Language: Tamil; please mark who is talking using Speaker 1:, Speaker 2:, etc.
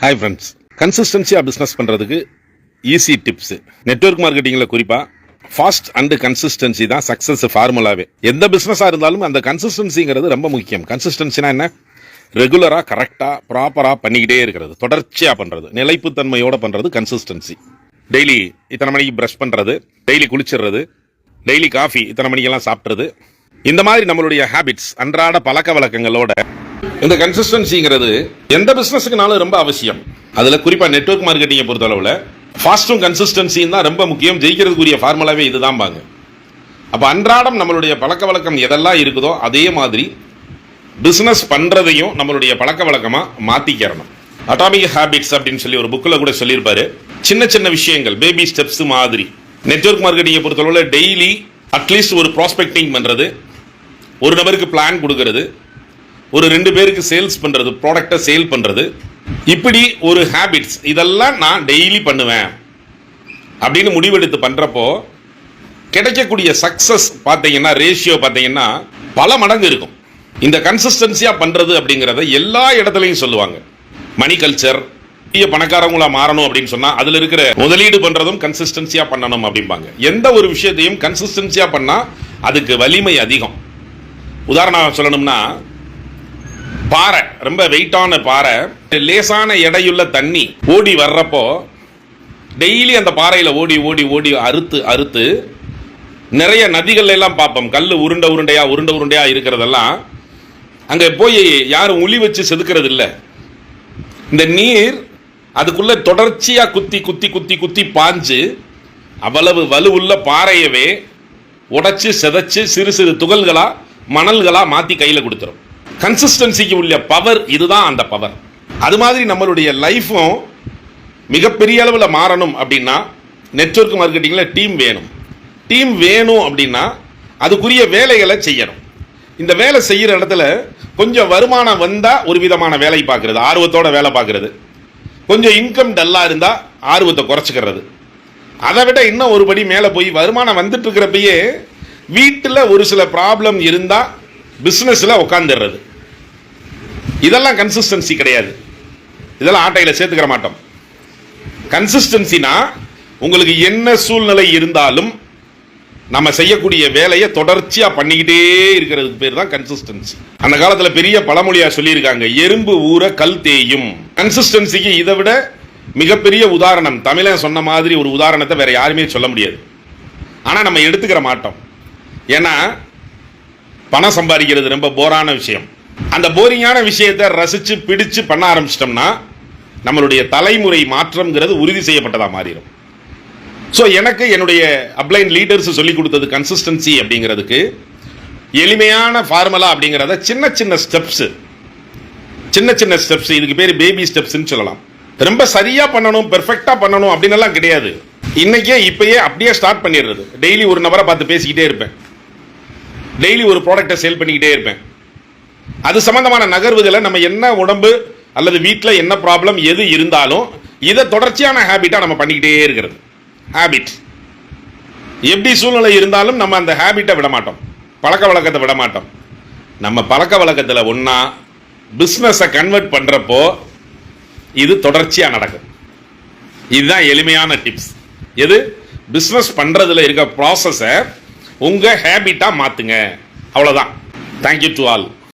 Speaker 1: ஹாய் ஃப்ரெண்ட்ஸ், கன்சிஸ்டன்சியாக பிஸ்னஸ் பண்ணுறதுக்கு ஈஸி டிப்ஸு. நெட்வொர்க் மார்க்கெட்டிங்கில் குறிப்பாக ஃபாஸ்ட் அண்டு கன்சிஸ்டன்சி தான் சக்ஸஸ் ஃபார்முலாவே. எந்த பிஸ்னஸாக இருந்தாலும் அந்த கன்சிஸ்டன்சிங்கிறது ரொம்ப முக்கியம். கன்சிஸ்டன்சினா என்ன? ரெகுலராக கரெக்டாக ப்ராப்பராக பண்ணிக்கிட்டே இருக்கிறது, தொடர்ச்சியாக பண்ணுறது, நிலைப்புத்தன்மையோடு பண்ணுறது கன்சிஸ்டன்சி. டெய்லி இத்தனை மணிக்கு ப்ரஷ் பண்ணுறது, டெய்லி குளிச்சிடுறது, டெய்லி காஃபி இத்தனை மணிக்கெல்லாம் சாப்பிட்றது, இந்த மாதிரி நம்மளுடைய ஹேபிட்ஸ், அன்றாட பழக்க வழக்கங்களோட இந்த கன்சிஸ்டன்சிங்கிறது எந்த பிசினஸுக்குனாலும் ரொம்ப அவசியம். அதுல குறிப்பா நெட்வொர்க் மார்க்கெட்டிங்கை பொறுத்தளவுல ஃபாஸ்டும் கன்சிஸ்டன்சியும் தான் ரொம்ப முக்கியம். ஜெயிக்கிறதுக்குரிய ஃபார்முலாவே இதுதான் பாங்க. அப்ப அன்றாடம் நம்மளுடைய பழக்க வழக்கம் எதெல்லாம் இருக்குதோ அதே மாதிரி பிசினஸ் பண்றதையும் நம்மளுடைய பழக்க வழக்கமா மாத்திக்கிறணும். அட்டாமிக் ஹேபிட்ஸ் அப்படின்னு சொல்லி ஒரு புக்கில் கூட சொல்லியிருப்பாரு. சின்ன சின்ன விஷயங்கள், பேபி ஸ்டெப்ஸ் மாதிரி. நெட்வொர்க் மார்க்கெட்டிங்கை பொறுத்தளவுல டெய்லி அட்லீஸ்ட் ஒரு ப்ராஸ்பெக்டிங் பண்றது, ஒரு நபருக்கு பிளான் கொடுக்கறது, ஒரு 2 பேருக்கு சேல்ஸ் பண்றது, ப்ராடக்டை சேல் பண்றது, இப்படி ஒரு ஹேபிட்ஸ் இதெல்லாம் நான் டெய்லி பண்ணுவேன் அப்படின்னு முடிவெடுத்து பண்றப்போ கிடைக்கக்கூடிய சக்சஸ் பார்த்தீங்கன்னா, ரேஷியோ பார்த்தீங்கன்னா பல மடங்கு இருக்கும். இந்த கன்சிஸ்டன்சியா பண்றது அப்படிங்கிறத எல்லா இடத்துலையும் சொல்லுவாங்க. மணி கல்ச்சர், பெரிய பணக்காரங்களா மாறணும் அப்படின்னு சொன்னா அதுல இருக்கிற முதலீடு பண்றதும் கன்சிஸ்டன்சியா பண்ணணும் அப்படிம்பாங்க. எந்த ஒரு விஷயத்தையும் கன்சிஸ்டன்சியா பண்ணா அதுக்கு வலிமை அதிகம். உதாரணம் சொல்லணும்னா, பாறை, ரொம்ப வெயிட்டான பாறை, லேசான எடையுள்ள தண்ணி ஓடி வர்றப்போ டெய்லி அந்த பாறையில ஓடி ஓடி ஓடி அறுத்து அறுத்து நிறைய நதிகள் எல்லாம் பார்ப்போம். கல் உருண்டை உருண்டையா இருக்கிறதெல்லாம் அங்க போய் யாரும் உளி வச்சு செதுக்கிறது இல்லை. இந்த நீர் அதுக்குள்ள தொடர்ச்சியா குத்தி குத்தி குத்தி குத்தி பாஞ்சு அவ்வளவு வலுவுள்ள பாறையவே உடைச்சு செதைச்சு சிறு சிறு துகள்களா மணல்களா மாத்தி கையில கொடுத்துரும். கன்சிஸ்டன்சிக்கு உள்ள பவர் இதுதான், அந்த பவர். அது மாதிரி நம்மளுடைய லைஃப்பும் மிகப்பெரிய அளவில் மாறணும் அப்படின்னா நெட்வொர்க் மார்க்கெட்டிங்கில் டீம் வேணும். டீம் வேணும் அப்படின்னா அதுக்குரிய வேலைகளை செய்யணும். இந்த வேலை செய்கிற இடத்துல கொஞ்சம் வருமானம் வந்தால் ஒரு விதமான வேலை பார்க்கறது, ஆர்வத்தோட வேலை பார்க்கறது. கொஞ்சம் இன்கம் டல்லாக இருந்தால் ஆர்வத்தை குறைச்சிக்கிறது. அதை விட இன்னும் ஒரு படி மேலே போய் வருமானம் வந்துட்டு இருக்கிறப்பயே வீட்டில் ஒரு சில ப்ராப்ளம் இருந்தால் பிஸ்னஸில் உட்காந்துடுறது. இதெல்லாம் கன்சிஸ்டன்சி கிடையாது. இதெல்லாம் ஆட்டையில் சேர்த்துக்கிற மாட்டோம். கன்சிஸ்டன்சினா உங்களுக்கு என்ன சூழ்நிலை இருந்தாலும் நம்ம செய்யக்கூடிய வேலையை தொடர்ச்சியா பண்ணிக்கிட்டே இருக்கிறதுக்கு பேர் தான் கன்சிஸ்டன்சி. அந்த காலத்தில் பெரிய பழமொழியா சொல்லியிருக்காங்க, எறும்பு ஊற கல் தேயும். கன்சிஸ்டன்சிக்கு இதை விட மிகப்பெரிய உதாரணம், தமிழன் சொன்ன மாதிரி ஒரு உதாரணத்தை வேற யாருமே சொல்ல முடியாது. ஆனால் நம்ம எடுத்துக்கிற மாட்டோம். ஏன்னா பணம் சம்பாதிக்கிறது ரொம்ப போரான விஷயம். அந்த போரிங்கான விஷயத்தை ரசிச்சு பிடிச்சு பண்ண ஆரம்பிச்சிட்டோம்னா நம்மளுடைய தலைமுறை மாற்றம்ங்கிறது உறுதி செய்யப்பட்டதா மாறிடும். ஸோ எனக்கு என்னுடைய அப்ளைன் லீடர்ஸ் சொல்லி கொடுத்தது கன்சிஸ்டன்சி அப்படிங்கிறதுக்கு எளிமையான ஃபார்முலா அப்படிங்கிறத சின்ன சின்ன ஸ்டெப்ஸ், இதுக்கு பேர் பேபி ஸ்டெப்ஸ்ன்னு சொல்லலாம். ரொம்ப சரியா பண்ணணும், பெர்ஃபெக்டா பண்ணணும் அப்படின்னு எல்லாம் கிடையாது. இப்பயே அப்படியே ஸ்டார்ட் பண்ணிடுறது. டெய்லி ஒரு நபரை பார்த்து பேசிக்கிட்டே இருப்பேன், டெய்லி ஒரு ப்ராடக்டை சேல் பண்ணிக்கிட்டே இருப்பேன். அது சம்பந்தமான நகர்வுகளை நம்ம என்ன உடம்பு அல்லது வீட்டில் என்ன ப்ராப்ளம் எது இருந்தாலும் இதை தொடர்ச்சியான ஹேபிட்டா நம்ம பண்ணிக்கிட்டே இருக்கிறது. ஹேபிட் எப்படி சூழ்நிலை இருந்தாலும் நம்ம அந்த ஹேபிட்டை விட மாட்டோம், பழக்க வழக்கத்தை விட மாட்டோம். நம்ம பழக்க வழக்கத்தில் ஒன்றா பிஸ்னஸை கன்வெர்ட் பண்ணுறப்போ இது தொடர்ச்சியாக நடக்கும். இதுதான் எளிமையான டிப்ஸ். எது? பிஸ்னஸ் பண்ணுறதுல இருக்க ப்ராசஸை உங்கள் ஹேபிட்டாக மாற்றுங்க. அவ்வளோதான். Thank you to all.